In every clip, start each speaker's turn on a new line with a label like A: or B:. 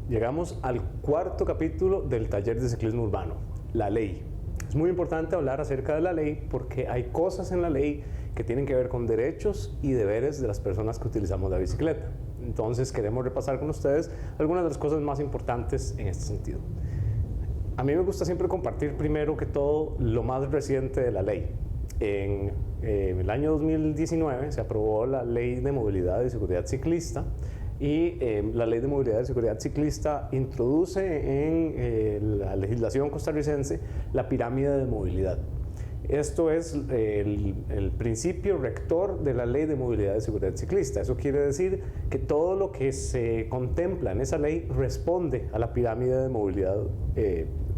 A: Llegamos al cuarto capítulo del taller de ciclismo urbano, la ley. Es muy importante hablar acerca de la ley porque hay cosas en la ley que tienen que ver con derechos y deberes de las personas que utilizamos la bicicleta. Entonces queremos repasar con ustedes algunas de las cosas más importantes en este sentido. A mí me gusta siempre compartir primero que todo lo más reciente de la ley. En el año 2019 se aprobó la Ley de Movilidad y Seguridad Ciclista y la Ley de Movilidad y Seguridad Ciclista introduce en la legislación costarricense la pirámide de movilidad. Esto es el principio rector de la Ley de Movilidad y Seguridad Ciclista. Eso quiere decir que todo lo que se contempla en esa ley responde a la pirámide de movilidad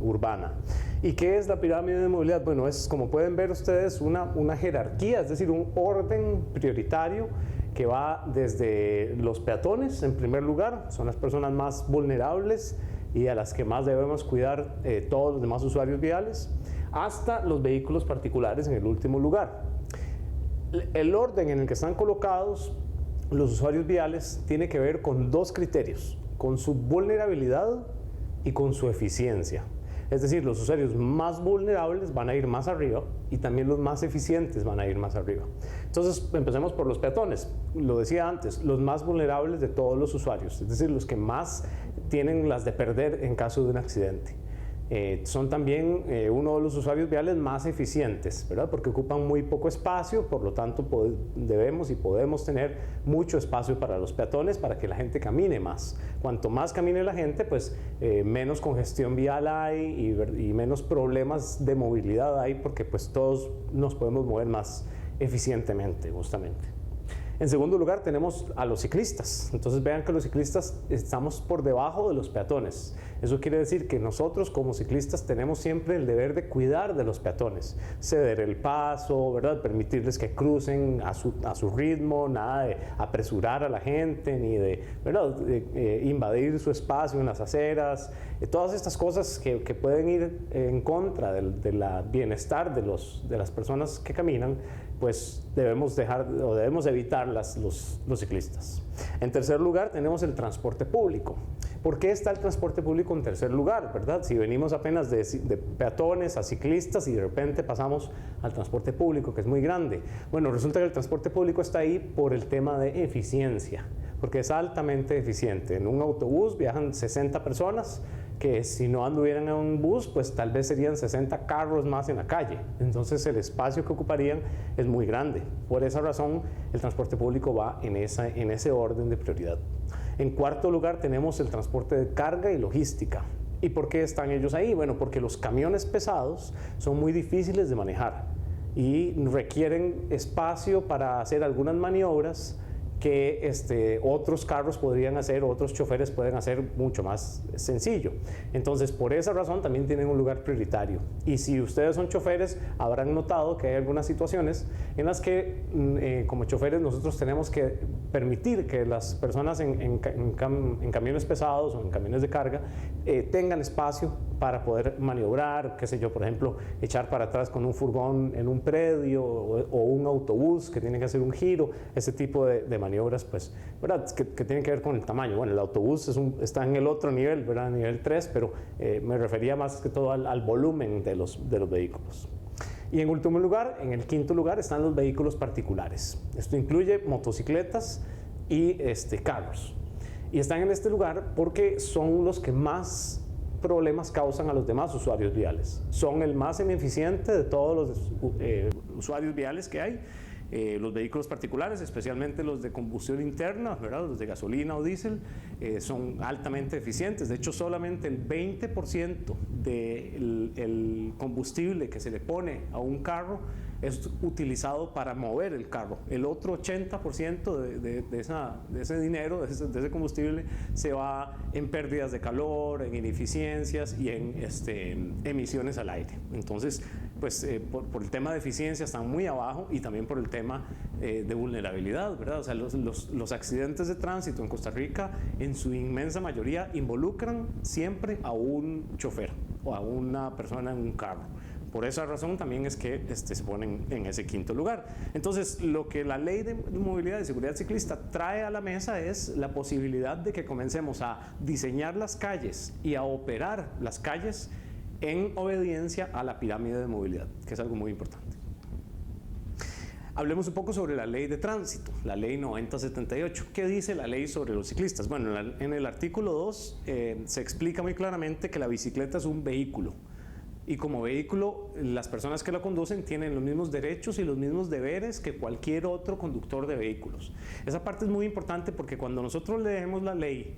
A: urbana. ¿Y qué es la pirámide de movilidad? Bueno, es, como pueden ver ustedes, una jerarquía, es decir, un orden prioritario que va desde los peatones, en primer lugar, son las personas más vulnerables y a las que más debemos cuidar todos los demás usuarios viales, hasta los vehículos particulares en el último lugar. El orden en el que están colocados los usuarios viales tiene que ver con dos criterios, con su vulnerabilidad y con su eficiencia. Es decir, los usuarios más vulnerables van a ir más arriba y también los más eficientes van a ir más arriba. Entonces, empecemos por los peatones. Lo decía antes, los más vulnerables de todos los usuarios, es decir, los que más tienen las de perder en caso de un accidente. Son también uno de los usuarios viales más eficientes, ¿verdad? Porque ocupan muy poco espacio, por lo tanto debemos y podemos tener mucho espacio para los peatones para que la gente camine más. Cuanto más camine la gente, pues menos congestión vial hay y menos problemas de movilidad hay, porque pues todos nos podemos mover más eficientemente, justamente. En segundo lugar tenemos a los ciclistas. Entonces vean que los ciclistas estamos por debajo de los peatones. Eso quiere decir que nosotros como ciclistas tenemos siempre el deber de cuidar de los peatones, ceder el paso, ¿verdad? Permitirles que crucen a su ritmo, nada de apresurar a la gente ni de, ¿verdad? Invadir su espacio en las aceras. Todas estas cosas que pueden ir en contra del bienestar de las personas que caminan, pues debemos evitar los ciclistas. En tercer lugar tenemos el transporte público. ¿Por qué está el transporte público en tercer lugar, verdad? Si venimos apenas de peatones a ciclistas y de repente pasamos al transporte público, que es muy grande. Bueno, resulta que el transporte público está ahí por el tema de eficiencia, porque es altamente eficiente. En un autobús viajan 60 personas, que si no anduvieran en un bus, pues tal vez serían 60 carros más en la calle. Entonces el espacio que ocuparían es muy grande. Por esa razón, el transporte público va en ese orden de prioridad. En cuarto lugar tenemos el transporte de carga y logística. ¿Y por qué están ellos ahí? Bueno, porque los camiones pesados son muy difíciles de manejar y requieren espacio para hacer algunas maniobras que otros carros podrían hacer, otros choferes pueden hacer mucho más sencillo. Entonces, por esa razón también tienen un lugar prioritario. Y si ustedes son choferes, habrán notado que hay algunas situaciones en las que como choferes nosotros tenemos que permitir que las personas en camiones pesados o en camiones de carga tengan espacio para poder maniobrar, qué sé yo, por ejemplo, echar para atrás con un furgón en un predio o un autobús que tiene que hacer un giro, ese tipo de maniobras, pues, ¿verdad? Que tienen que ver con el tamaño. Bueno, el autobús está en el otro nivel, ¿verdad? Nivel 3, pero me refería más que todo al volumen de los vehículos. Y en último lugar, en el quinto lugar, están los vehículos particulares. Esto incluye motocicletas y carros. Y están en este lugar porque son los que más problemas causan a los demás usuarios viales. Son el más ineficiente de todos los usuarios viales que hay. Los vehículos particulares, especialmente los de combustión interna, ¿verdad? Los de gasolina o diésel, son altamente eficientes. De hecho, solamente el 20% del combustible que se le pone a un carro es utilizado para mover el carro. El otro 80% de ese dinero, de ese combustible, se va en pérdidas de calor, en ineficiencias y en emisiones al aire. Entonces, pues por el tema de eficiencia están muy abajo y también por el tema de vulnerabilidad, ¿verdad? O sea, los accidentes de tránsito en Costa Rica en su inmensa mayoría involucran siempre a un chofer o a una persona en un carro. por esa razón también es que se ponen en ese quinto lugar. Entonces, lo que la ley de movilidad y seguridad ciclista trae a la mesa es la posibilidad de que comencemos a diseñar las calles y a operar las calles en obediencia a la pirámide de movilidad, que es algo muy importante. Hablemos un poco sobre la ley de tránsito, la ley 9078. ¿Qué dice la ley sobre los ciclistas? Bueno, en el artículo 2 se explica muy claramente que la bicicleta es un vehículo. Y como vehículo, las personas que la conducen tienen los mismos derechos y los mismos deberes que cualquier otro conductor de vehículos. Esa parte es muy importante porque cuando nosotros leemos la ley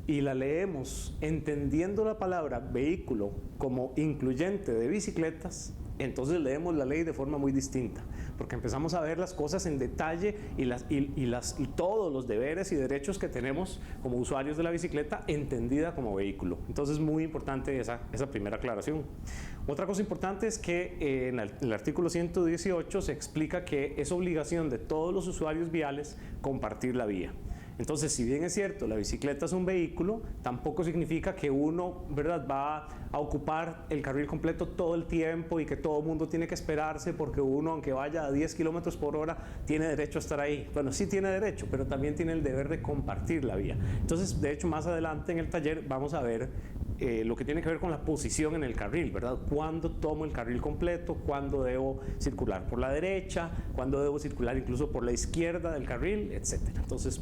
A: y la leemos entendiendo la palabra vehículo como incluyente de bicicletas, entonces leemos la ley de forma muy distinta, porque empezamos a ver las cosas en detalle y todos los deberes y derechos que tenemos como usuarios de la bicicleta entendida como vehículo. Entonces es muy importante esa primera aclaración. Otra cosa importante es que en el artículo 118 se explica que es obligación de todos los usuarios viales compartir la vía. Entonces, si bien es cierto, la bicicleta es un vehículo, tampoco significa que uno, ¿verdad?, va a ocupar el carril completo todo el tiempo y que todo el mundo tiene que esperarse porque uno, aunque vaya a 10 kilómetros por hora, tiene derecho a estar ahí. Bueno, sí tiene derecho, pero también tiene el deber de compartir la vía. Entonces, de hecho, más adelante en el taller vamos a ver lo que tiene que ver con la posición en el carril, ¿verdad? ¿Cuándo tomo el carril completo? ¿Cuándo debo circular por la derecha? ¿Cuándo debo circular incluso por la izquierda del carril? Etcétera. Entonces,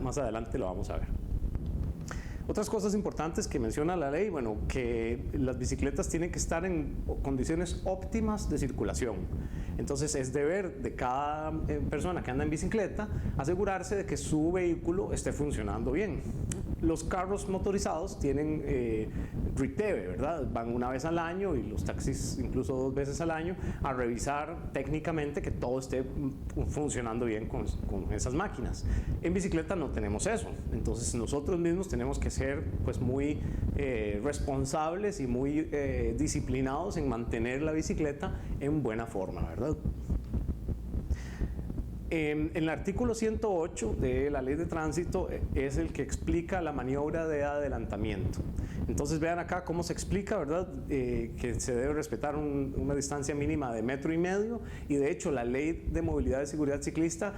A: más adelante lo vamos a ver. Otras cosas importantes que menciona la ley, bueno, que las bicicletas tienen que estar en condiciones óptimas de circulación. Entonces es deber de cada persona que anda en bicicleta asegurarse de que su vehículo esté funcionando bien. Los carros motorizados tienen RITEVE, ¿verdad? Van una vez al año y los taxis incluso 2 veces al año a revisar técnicamente que todo esté funcionando bien con esas máquinas. En bicicleta no tenemos eso, entonces nosotros mismos tenemos que ser pues muy responsables y muy disciplinados en mantener la bicicleta en buena forma, ¿verdad? El artículo 108 de la ley de tránsito es el que explica la maniobra de adelantamiento. Entonces vean acá cómo se explica, ¿verdad? Que se debe respetar una distancia mínima de 1,5 metros y de hecho la ley de movilidad y seguridad ciclista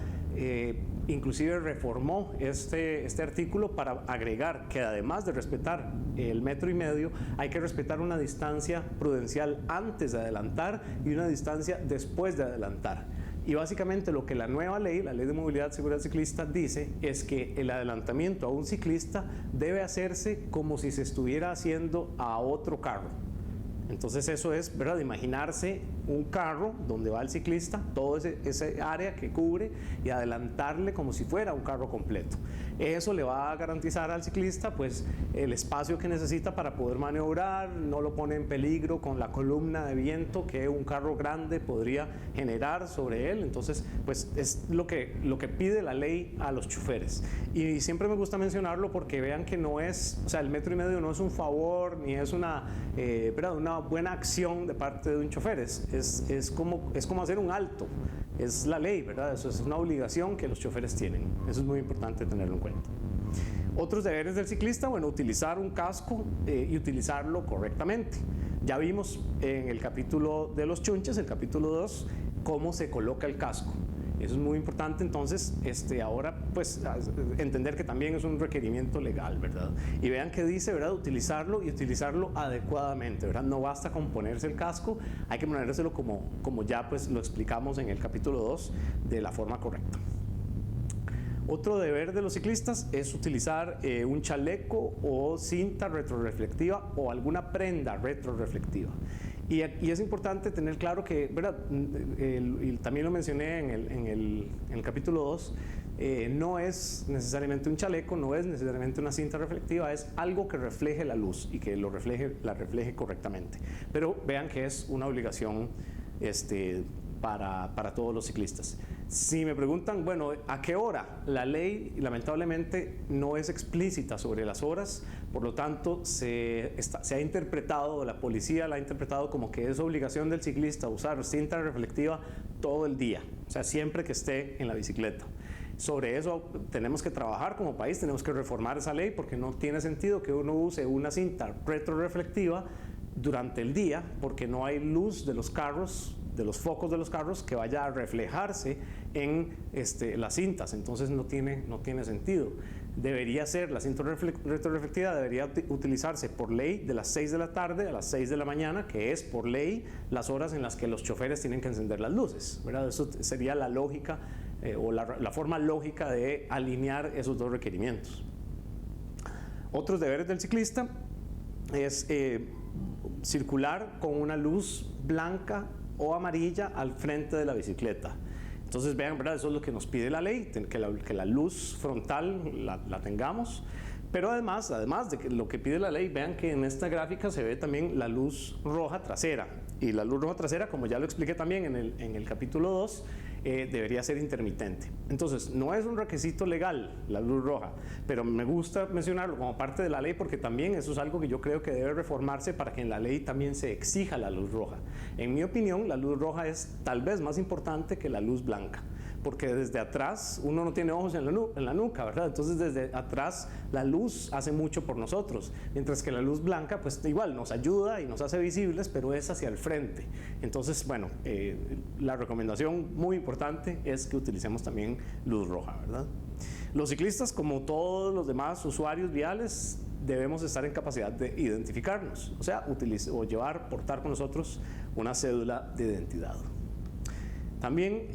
A: inclusive reformó este artículo para agregar que además de respetar el 1,5 metros hay que respetar una distancia prudencial antes de adelantar y una distancia después de adelantar. Y básicamente lo que la nueva ley, la ley de movilidad y seguridad ciclista, dice es que el adelantamiento a un ciclista debe hacerse como si se estuviera haciendo a otro carro. Entonces eso es, ¿verdad?, imaginarse un carro donde va el ciclista, todo ese área que cubre y adelantarle como si fuera un carro completo. Eso le va a garantizar al ciclista pues el espacio que necesita para poder maniobrar, no lo pone en peligro con la columna de viento que un carro grande podría generar sobre él. Entonces pues es lo que pide la ley a los choferes. Y siempre me gusta mencionarlo porque vean que no es, o sea, el 1,5 metros no es un favor ni es una buena acción de parte de un chofer, es como hacer un alto, es la ley, ¿verdad? Eso es una obligación que los choferes tienen, eso es muy importante tenerlo en cuenta. Otros deberes del ciclista, bueno, utilizar un casco y utilizarlo correctamente. Ya vimos en el capítulo de los chunches, el capítulo 2, cómo se coloca el casco. Eso es muy importante, entonces ahora pues entender que también es un requerimiento legal, ¿verdad? Y vean que dice, ¿verdad?, utilizarlo y utilizarlo adecuadamente, ¿verdad? No basta con ponerse el casco, hay que ponérselo como ya pues lo explicamos en el capítulo 2 de la forma correcta. Otro deber de los ciclistas es utilizar un chaleco o cinta retroreflectiva o alguna prenda retroreflectiva. Y es importante tener claro que, ¿verdad?, y también lo mencioné en el capítulo 2, no es necesariamente un chaleco, no es necesariamente una cinta reflectiva, es algo que refleje la luz y que la refleje correctamente. Pero vean que es una obligación para todos los ciclistas. Si me preguntan, bueno, ¿a qué hora? La ley lamentablemente no es explícita sobre las horas, por lo tanto se ha interpretado, la policía la ha interpretado como que es obligación del ciclista usar cinta reflectiva todo el día, o sea, siempre que esté en la bicicleta. Sobre eso tenemos que trabajar como país, tenemos que reformar esa ley porque no tiene sentido que uno use una cinta retroreflectiva durante el día, porque no hay luz de los carros, de los focos de los carros, que vaya a reflejarse en las cintas. Entonces no tiene sentido. Debería ser, la cinta retroreflectiva debería utilizarse por ley de las 6 de la tarde a las 6 de la mañana, que es por ley las horas en las que los choferes tienen que encender las luces, ¿verdad? Eso sería la lógica o la forma lógica de alinear esos dos requerimientos. Otros deberes del ciclista es circular con una luz blanca o amarilla al frente de la bicicleta. Entonces vean, ¿verdad? Eso es lo que nos pide la ley, que la luz frontal la tengamos, pero además de que lo que pide la ley, vean que en esta gráfica se ve también la luz roja trasera, y la luz roja trasera, como ya lo expliqué también en el capítulo 2, debería ser intermitente. Entonces, no es un requisito legal la luz roja, pero me gusta mencionarlo como parte de la ley porque también eso es algo que yo creo que debe reformarse para que en la ley también se exija la luz roja. En mi opinión, la luz roja es tal vez más importante que la luz blanca, porque desde atrás uno no tiene ojos en la nuca, ¿verdad? Entonces desde atrás la luz hace mucho por nosotros, mientras que la luz blanca pues igual nos ayuda y nos hace visibles, pero es hacia el frente. Entonces, bueno, la recomendación muy importante es que utilicemos también luz roja, ¿verdad? Los ciclistas, como todos los demás usuarios viales, debemos estar en capacidad de identificarnos, o sea, portar con nosotros una cédula de identidad. También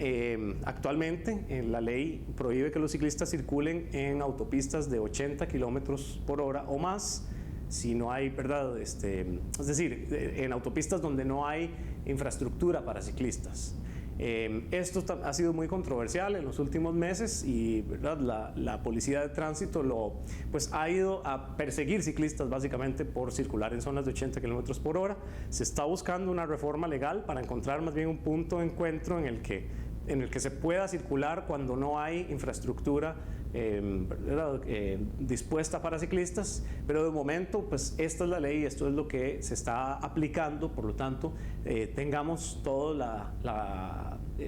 A: actualmente la ley prohíbe que los ciclistas circulen en autopistas de 80 kilómetros por hora o más, si no hay, ¿verdad? Es decir, en autopistas donde no hay infraestructura para ciclistas. Esto ha sido muy controversial en los últimos meses y, ¿verdad? La policía de tránsito pues ha ido a perseguir ciclistas básicamente por circular en zonas de 80 kilómetros por hora. Se está buscando una reforma legal para encontrar más bien un punto de encuentro en el que se pueda circular cuando no hay infraestructura dispuesta para ciclistas, pero de momento pues esta es la ley, esto es lo que se está aplicando, por lo tanto tengamos todo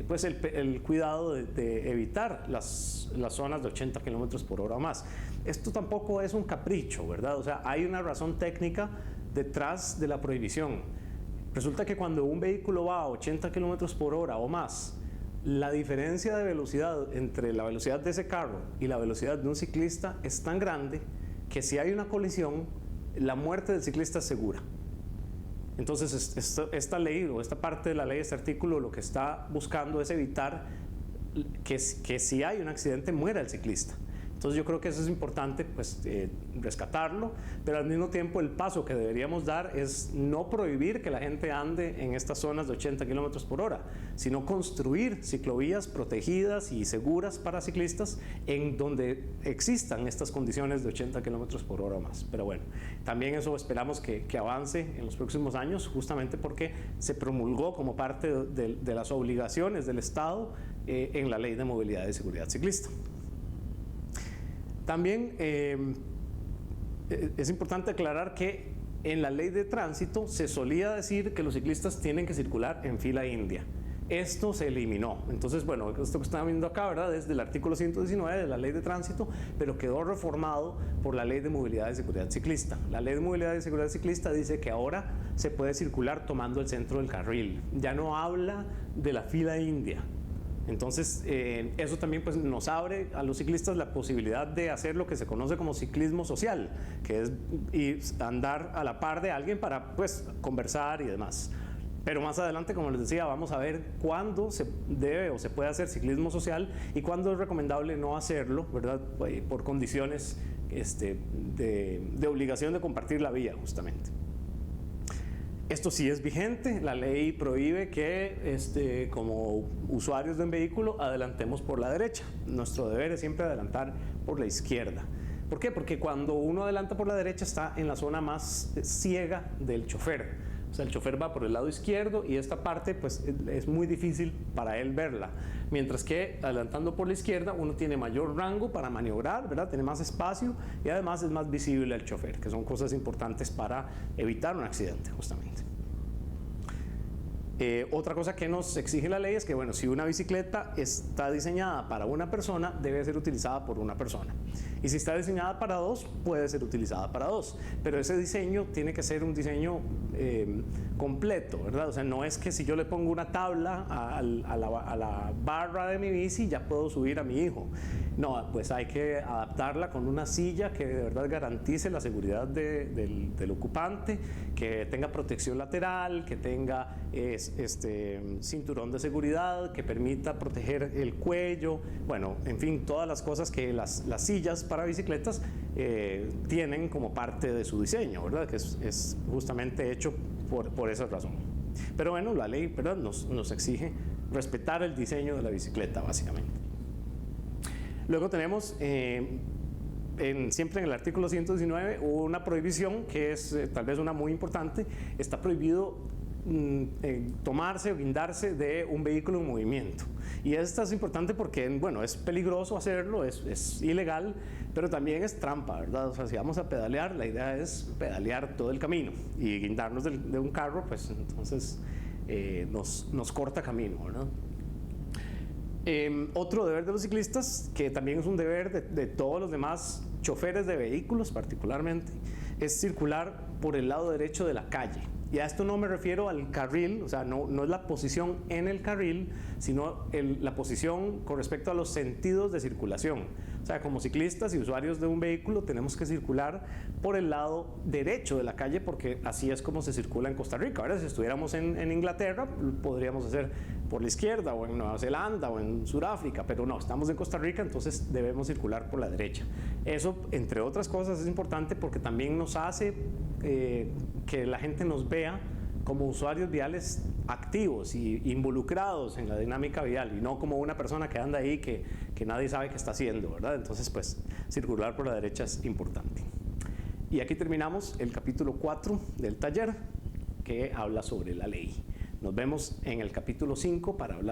A: pues el cuidado de evitar las zonas de 80 kilómetros por hora o más. Esto tampoco es un capricho, ¿verdad? O sea, hay una razón técnica detrás de la prohibición. Resulta que cuando un vehículo va a 80 kilómetros por hora o más, la diferencia de velocidad entre la velocidad de ese carro y la velocidad de un ciclista es tan grande que si hay una colisión, la muerte del ciclista es segura. Entonces, esta ley o esta parte de la ley, este artículo, lo que está buscando es evitar que si hay un accidente muera el ciclista. Entonces yo creo que eso es importante, pues, rescatarlo, pero al mismo tiempo el paso que deberíamos dar es no prohibir que la gente ande en estas zonas de 80 kilómetros por hora, sino construir ciclovías protegidas y seguras para ciclistas en donde existan estas condiciones de 80 kilómetros por hora o más. Pero bueno, también eso esperamos que avance en los próximos años, justamente porque se promulgó como parte de las obligaciones del Estado en la Ley de Movilidad y Seguridad Ciclista. También es importante aclarar que en la ley de tránsito se solía decir que los ciclistas tienen que circular en fila india. Esto se eliminó. Entonces, bueno, esto que están viendo acá, ¿verdad? Es del artículo 119 de la ley de tránsito, pero quedó reformado por la Ley de Movilidad y Seguridad Ciclista. La Ley de Movilidad y Seguridad Ciclista dice que ahora se puede circular tomando el centro del carril. Ya no habla de la fila india. Entonces, eso también pues, nos abre a los ciclistas la posibilidad de hacer lo que se conoce como ciclismo social, que es andar a la par de alguien para pues, conversar y demás. Pero más adelante, como les decía, vamos a ver cuándo se debe o se puede hacer ciclismo social y cuándo es recomendable no hacerlo, ¿verdad? Por condiciones de obligación de compartir la vía, justamente. Esto sí es vigente, la ley prohíbe que como usuarios de un vehículo adelantemos por la derecha. Nuestro deber es siempre adelantar por la izquierda. ¿Por qué? Porque cuando uno adelanta por la derecha está en la zona más ciega del chofer. O sea, el chofer va por el lado izquierdo y esta parte pues es muy difícil para él verla. Mientras que adelantando por la izquierda uno tiene mayor rango para maniobrar, ¿verdad? Tiene más espacio y además es más visible el chofer, que son cosas importantes para evitar un accidente justamente. Otra cosa que nos exige la ley es que, bueno, si una bicicleta está diseñada para una persona, debe ser utilizada por una persona. Y si está diseñada para dos, puede ser utilizada para dos. Pero ese diseño tiene que ser un diseño completo, ¿verdad? O sea, no es que si yo le pongo una tabla a la barra de mi bici, ya puedo subir a mi hijo. No, pues hay que adaptarla con una silla que de verdad garantice la seguridad del ocupante, que tenga protección lateral, que tenga cinturón de seguridad, que permita proteger el cuello, bueno, en fin, todas las cosas que las sillas para bicicletas tienen como parte de su diseño, ¿verdad? Que es justamente hecho por esa razón. Pero bueno, la ley, ¿verdad?, nos exige respetar el diseño de la bicicleta, básicamente. Luego tenemos, siempre en el artículo 119, una prohibición que es tal vez una muy importante. Está prohibido tomarse o guindarse de un vehículo en movimiento. Y esto es importante porque, bueno, es peligroso hacerlo, es ilegal, pero también es trampa, ¿verdad? O sea, si vamos a pedalear, la idea es pedalear todo el camino, y guindarnos de un carro, pues entonces nos corta camino, ¿verdad? Otro deber de los ciclistas, que también es un deber de todos los demás choferes de vehículos particularmente, es circular por el lado derecho de la calle. Y a esto no me refiero al carril, o sea, no es la posición en el carril, sino la posición con respecto a los sentidos de circulación. O sea, como ciclistas y usuarios de un vehículo tenemos que circular por el lado derecho de la calle, porque así es como se circula en Costa Rica. Ahora, si estuviéramos en Inglaterra, podríamos hacer por la izquierda, o en Nueva Zelanda, o en Sudáfrica, pero no, estamos en Costa Rica, entonces debemos circular por la derecha. Eso, entre otras cosas, es importante porque también nos hace que la gente nos vea como usuarios viales activos y involucrados en la dinámica vial, y no como una persona que anda ahí que nadie sabe qué está haciendo, ¿verdad? Entonces, pues, circular por la derecha es importante. Y aquí terminamos el capítulo 4 del taller, que habla sobre la ley. Nos vemos en el capítulo 5 para hablar